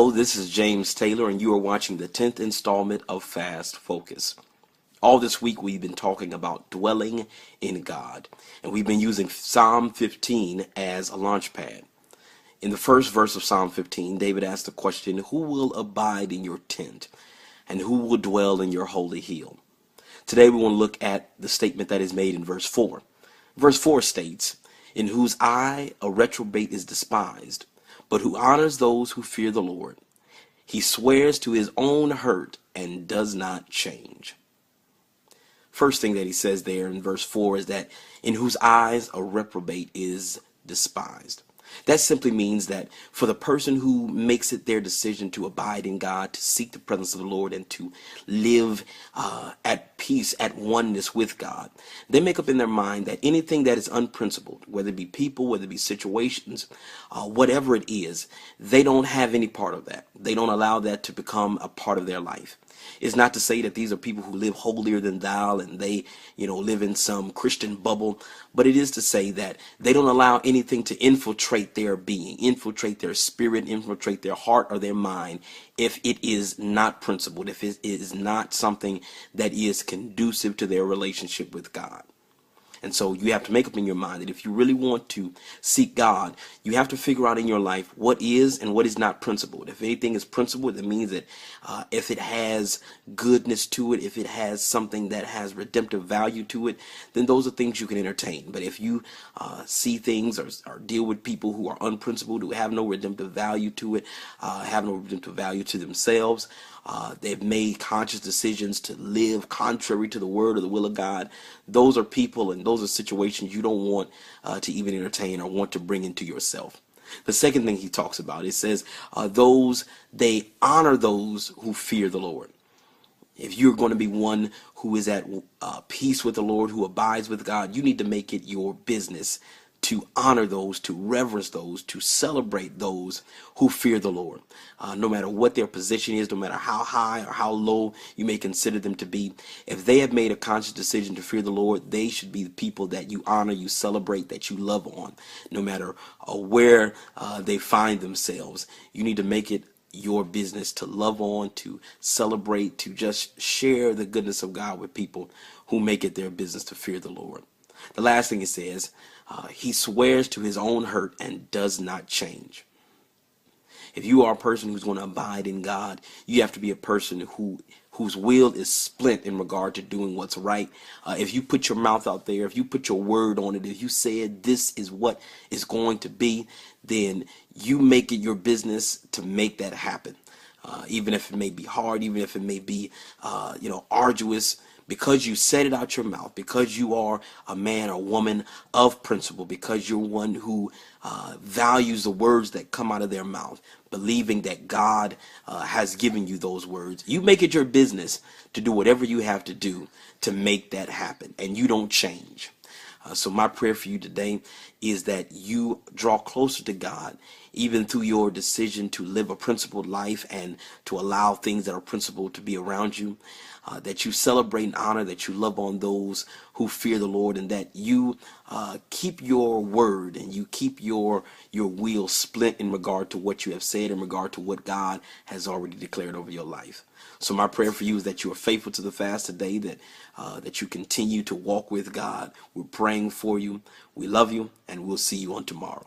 Hello, this is James Taylor, and you are watching the 10th installment of Fast Focus. All this week we've been talking about dwelling in God, and we've been using Psalm 15 as a launch pad. In the first verse of Psalm 15, David asked the question, who will abide in your tent, and who will dwell in your holy hill? Today we want to look at the statement that is made in verse 4. Verse 4 states, in whose eye a reprobate is despised, but who honors those who fear the Lord. He swears to his own hurt and does not change. First thing that he says there in verse 4 is that in whose eyes a reprobate is despised. That simply means that for the person who makes it their decision to abide in God, to seek the presence of the Lord, and to live at peace, at oneness with God, they make up in their mind that anything that is unprincipled, whether it be people, whether it be situations, whatever it is, they don't have any part of that. They don't allow that to become a part of their life. It's not to say that these are people who live holier than thou and they, live in some Christian bubble, but it is to say that they don't allow anything to infiltrate their being, infiltrate their spirit, infiltrate their heart or their mind if it is not principled, if it is not something that is conducive to their relationship with God. And so you have to make up in your mind that if you really want to seek God, you have to figure out in your life what is and what is not principled. If anything is principled, it means that if it has goodness to it, if it has something that has redemptive value to it, then those are things you can entertain. But if you see things or deal with people who are unprincipled, who have no redemptive value to it, have no redemptive value to themselves, they've made conscious decisions to live contrary to the word or the will of God, those are people and those are situations you don't want to even entertain or want to bring into yourself. The second thing he talks about, it says, they honor those who fear the Lord. If you're going to be one who is at peace with the Lord, who abides with God, you need to make it your business to honor those, to reverence those, to celebrate those who fear the Lord. No matter what their position is, no matter how high or how low you may consider them to be, if they have made a conscious decision to fear the Lord, they should be the people that you honor, you celebrate, that you love on, no matter where they find themselves. You need to make it your business to love on, to celebrate, to just share the goodness of God with people who make it their business to fear the Lord. The last thing it says, he swears to his own hurt and does not change. If you are a person who's going to abide in God, you have to be a person whose will is split in regard to doing what's right. If you put your mouth out there, if you put your word on it, if you said this is what is going to be, then you make it your business to make that happen. Even if it may be hard, even if it may be arduous, because you said it out your mouth, because you are a man or woman of principle, because you're one who values the words that come out of their mouth, believing that God has given you those words, you make it your business to do whatever you have to do to make that happen, and you don't change. So my prayer for you today is that you draw closer to God, even through your decision to live a principled life and to allow things that are principled to be around you, that you celebrate and honor, that you love on those who fear the Lord, and that you keep your word and you keep your will split in regard to what you have said, in regard to what God has already declared over your life. So my prayer for you is that you are faithful to the fast today, that you continue to walk with God. We're praying for you. We love you, and we'll see you on tomorrow.